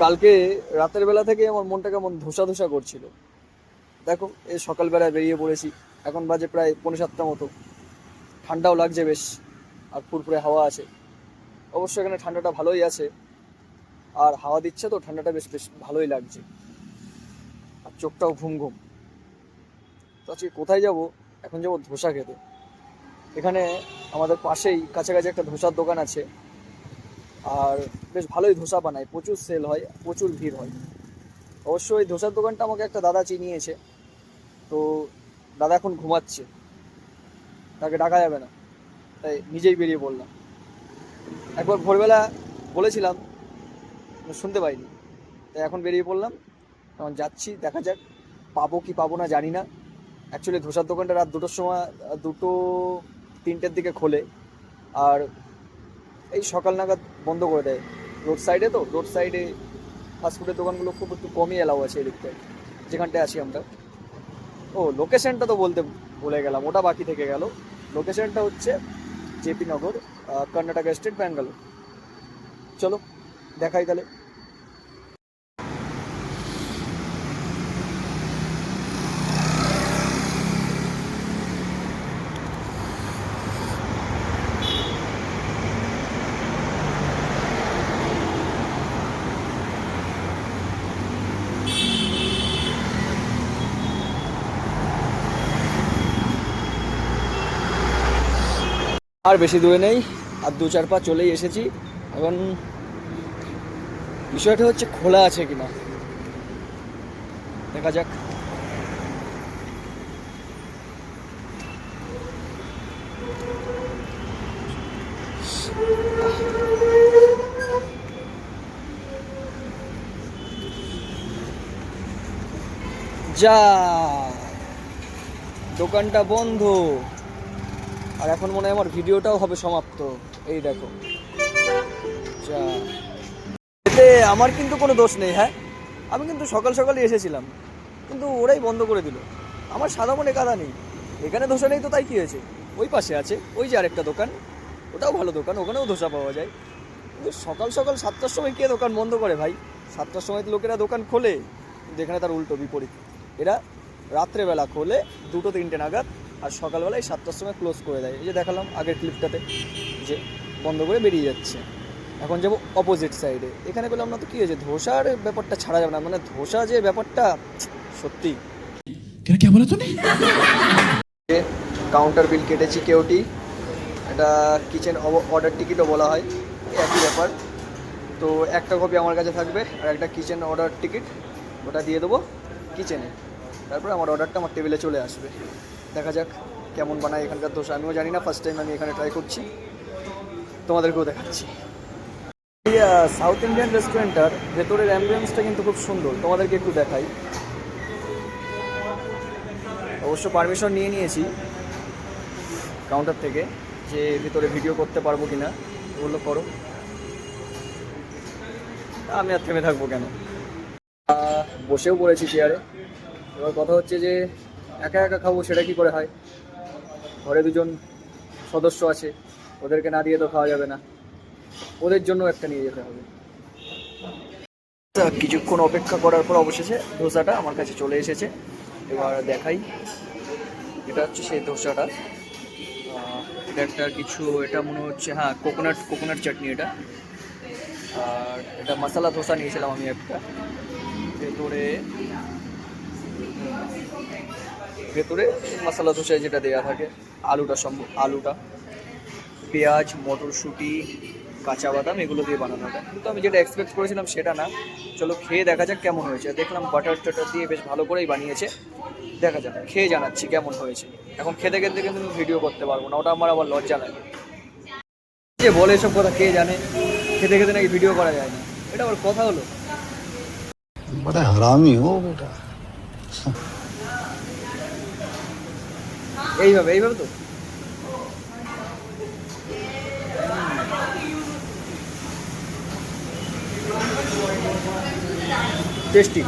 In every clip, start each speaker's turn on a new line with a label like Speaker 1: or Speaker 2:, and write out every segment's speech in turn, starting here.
Speaker 1: কালকে রাতের বেলা থেকে আমার মনটা কেমন ধোসা ধোসা করছিল। দেখো এই সকালবেলায় বেরিয়ে পড়েছি, এখন বাজে প্রায় 6:45 মতো। ঠান্ডাও লাগছে বেশ, আর ফুরফুরে হাওয়া আছে। অবশ্য এখানে ঠান্ডাটা ভালোই আছে, আর হাওয়া দিচ্ছে তো ঠান্ডাটা বেশ বেশ ভালোই লাগছে। আর চোখটাও ঘুম ঘুম। তো আজকে কোথায় যাব? এখন যাবো ধোসা খেতে। এখানে আমাদের পাশেই কাছাকাছি একটা ধোসার দোকান আছে, আর বেশ ভালোই ধোসা বানায়, প্রচুর সেল হয়, প্রচুর ভিড় হয়। অবশ্য এই ধোসার দোকানটা আমাকে একটা দাদা চিনিয়েছে। তো দাদা এখন ঘুমাচ্ছে, তাকে ডাকা যাবে না, তাই নিজেই বেরিয়ে পড়লাম। একবার ভোরবেলা বলেছিলাম, শুনতে পাইনি, তাই এখন বেরিয়ে পড়লাম। এখন যাচ্ছি, দেখা যাক পাবো কি পাবো না জানি না। অ্যাকচুয়ালি ধোসার দোকানটা রাত 2টোর সময়, 2-3টের দিকে খোলে, আর এই সকাল নাগাদ বন্ধ করে দেয়। রোড সাইডে ফাস্টফুডের দোকানগুলো খুব একটু কমই এলাও আছে এদিকটায়, যেখানটায় আছি আমরা। ও লোকেশনটা তো বলতে ভুলে গেলাম, ওটা বাকি থেকে গেল। লোকেশনটা হচ্ছে জেপি নগর, কর্ণাটক স্টেট, ব্যাঙ্গালোর। চলো দেখাই তাহলে। আর বেশি দূরে নেই, আর 2-4 পা চলেই এসেছি। এখন বিষয়টা হচ্ছে খোলা আছে কিনা, দেখা যাক। যা, দোকানটা বন্ধ। আর এখন মনে হয় আমার ভিডিওটাও হবে সমাপ্ত। এই দেখো, যা। এতে আমার কিন্তু কোনো দোষ নেই। হ্যাঁ, আমি কিন্তু সকাল সকালই এসেছিলাম, কিন্তু ওরাই বন্ধ করে দিল। আমার সাদা মনে কাদা নেই। এখানে ধোসা নেই তো তাই কী হয়েছে? ওই পাশে আছে, ওই যে আরেকটা দোকান, ওটাও ভালো দোকান, ওখানেও ধোসা পাওয়া যায়। কিন্তু সকাল সকাল 7টার সময় কে দোকান বন্ধ করে ভাই? 7টার সময় তো লোকেরা দোকান খোলে, কিন্তু এখানে তার উল্টো বিপরীত। এরা রাত্রেবেলা খোলে 2-3টে নাগাদ, আর সকালবেলায় 7টার সময় ক্লোজ করে দেয়। এই যে দেখালাম আগের ক্লিপটাতে, যে বন্ধ করে বেরিয়ে যাচ্ছে। এখন যাবো অপোজিট সাইডে। এখানে পেলাম না তো কী হয়েছে, ধোসার ব্যাপারটা ছাড়া যাবে না, মানে ধোসা যে ব্যাপারটা সত্যি।
Speaker 2: क्या बोला तूने?
Speaker 1: কাউন্টার বিল কেটেছি কেউটি, এটা কিচেন অর্ডার টিকিটও বলা হয়, একই ব্যাপার। তো একটা কপি আমার কাছে থাকবে, আর একটা কিচেন অর্ডার টিকিট, ওটা দিয়ে দেবো কিচেনে। তারপরে আমার অর্ডারটা আমার টেবিলে চলে আসবে। দেখা যাক কেমন বানায় এখানকার ধোসা, আমিও জানি না, ফার্স্ট টাইম আমি এখানে ট্রাই করছি, তোমাদেরকেও দেখাচ্ছি। এই সাউথ ইন্ডিয়ান রেস্টুরেন্টটার ভেতরের অ্যাম্বিয়েন্সটা কিন্তু খুব সুন্দর, তোমাদেরকে একটু দেখাই। অবশ্য পারমিশন নিয়ে নিয়েছি কাউন্টার থেকে, যে ভিতরে ভিডিও করতে পারবো কি না। বললো করো, আমি আর থেমে থাকবো কেন। বসেও পড়েছি চেয়ারে। এবার কথা হচ্ছে যে একা একা খাবো সেটা কি করে হয়? ঘরে 2জন সদস্য আছে, ওদেরকে না দিয়ে তো খাওয়া যাবে না, ওদের জন্য একটা নিয়ে যেতে হবে। কিছুক্ষণ অপেক্ষা করার পর অবশেষে ধোসাটা আমার কাছে চলে এসেছে। এবার দেখাই, এটা হচ্ছে সেই ধোসাটা। এটা একটা কিছু, এটা মনে হচ্ছে, হ্যাঁ, কোকোনাট চাটনি এটা। আর এটা মশলা ধোসা নিয়েছিলাম আমি একটা। ভেতরে ভেতরে মশলা ধোসায় যেটা দেওয়া থাকে, আলুটা, পেঁয়াজ, মটরশুঁটি, কাঁচা বাদাম, এগুলো দিয়ে বানানো হয়। কিন্তু আমি যেটা এক্সপেক্ট করেছিলাম সেটা না। চলো খেয়ে দেখা যাক কেমন হয়েছে। দেখলাম বাটার টাটার দিয়ে বেশ ভালো করেই বানিয়েছে। দেখা যাক, খেয়ে জানাচ্ছি কেমন হয়েছে। এখন খেতে খেতে কিন্তু ভিডিও করতে পারবো না, ওটা আমার আবার লজ্জা লাগে। যে বলে এসব কথা, কে জানে খেতে খেতে নাকি ভিডিও করা যায় না, এটা আবার কথা হলো?
Speaker 2: बड़ा हरामी हो बेटा।
Speaker 1: এইভাবে তো টেস্টি,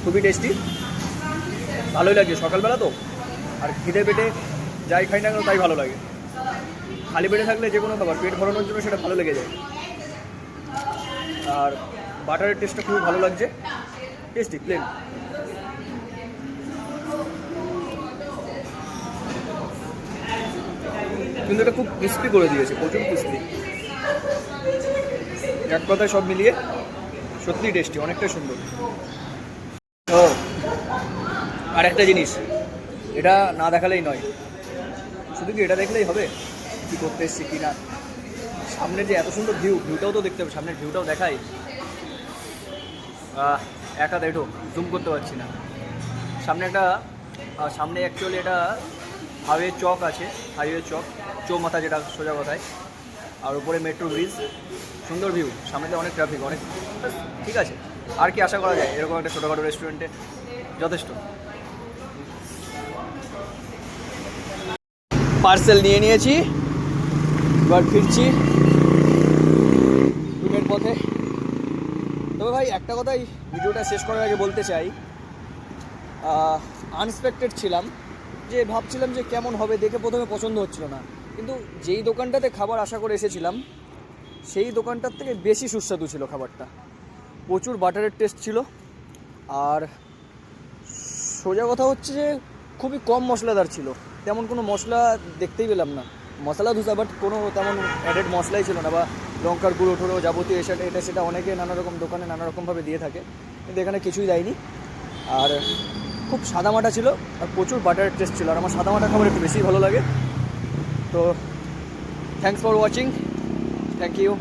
Speaker 1: খুবই টেস্টি, ভালোই লাগে সকালবেলা তো। আর খিদে পেটে যাই খাই না কেন তাই ভালো লাগে। খালি পেটে থাকলে যে কোনো খাবার পেট ভরানোর জন্য সেটা ভালো লেগে যায়। আর বাটারের টেস্টটা খুবই ভালো লাগছে, টেস্টি প্লেন। কিন্তু এটা খুব ক্রিস্পি করে দিয়েছে, প্রচুর ক্রিস্পি। এক কথায় সব মিলিয়ে সত্যিই টেস্টি, অনেকটা সুন্দর। ও আর একটা জিনিস, এটা না দেখালেই নয়। শুধু কি এটা দেখলেই হবে কী করতে এসছি কি না? সামনের যে এত সুন্দর ভিউটাও তো দেখতে হবে, সামনের ভিউটাও দেখাই। একা দেখো জুম করতে পারছি না। সামনে অ্যাকচুয়ালি এটা হাইওয়ে চক আছে, হাইওয়ে চক চৌমাথা, যেটা সোজা কথায়। আর উপরে মেট্রো ব্রিজ, সুন্দর ভিউ, সামনেতে অনেক ট্রাফিক, অনেক ঠিক আছে। আর কি আশা করা যায় এরকম একটা ছোটোখাটো রেস্টুরেন্টে? যথেষ্ট। পার্সেল নিয়ে নিয়েছি, এবার ফিরছি রুমের পথে। তবে ভাই একটা কথাই ভিডিওটা শেষ করার আগে বলতে চাই, আনএক্সপেক্টেড ছিলাম, যে ভাবছিলাম যে কেমন হবে, দেখে প্রথমে পছন্দ হচ্ছিল না, কিন্তু যেই দোকানটাতে খাবার আশা করে এসেছিলাম সেই দোকানটার থেকে বেশি সুস্বাদু ছিল খাবারটা। প্রচুর বাটারের টেস্ট ছিল, আর সোজা কথা হচ্ছে যে খুবই কম মশলাদার ছিল, তেমন কোনো মশলা দেখতেই পেলাম না। মশলা ধোসা, বাট কোনো তেমন অ্যাডেড মশলাই ছিল না, বা লঙ্কার গুঁড়ো টুড়ো যাবতীয় এটা সেটা অনেকে নানা রকম দোকানে নানা রকমভাবে দিয়ে থাকে, কিন্তু এখানে কিছুই দেয়নি। আর খুব সাদামাটা ছিল, আর প্রচুর বাটারের টেস্ট ছিল, আর আমার সাদামাটা খাবার একটু বেশি ভালো লাগে। তো thanks for watching, thank you.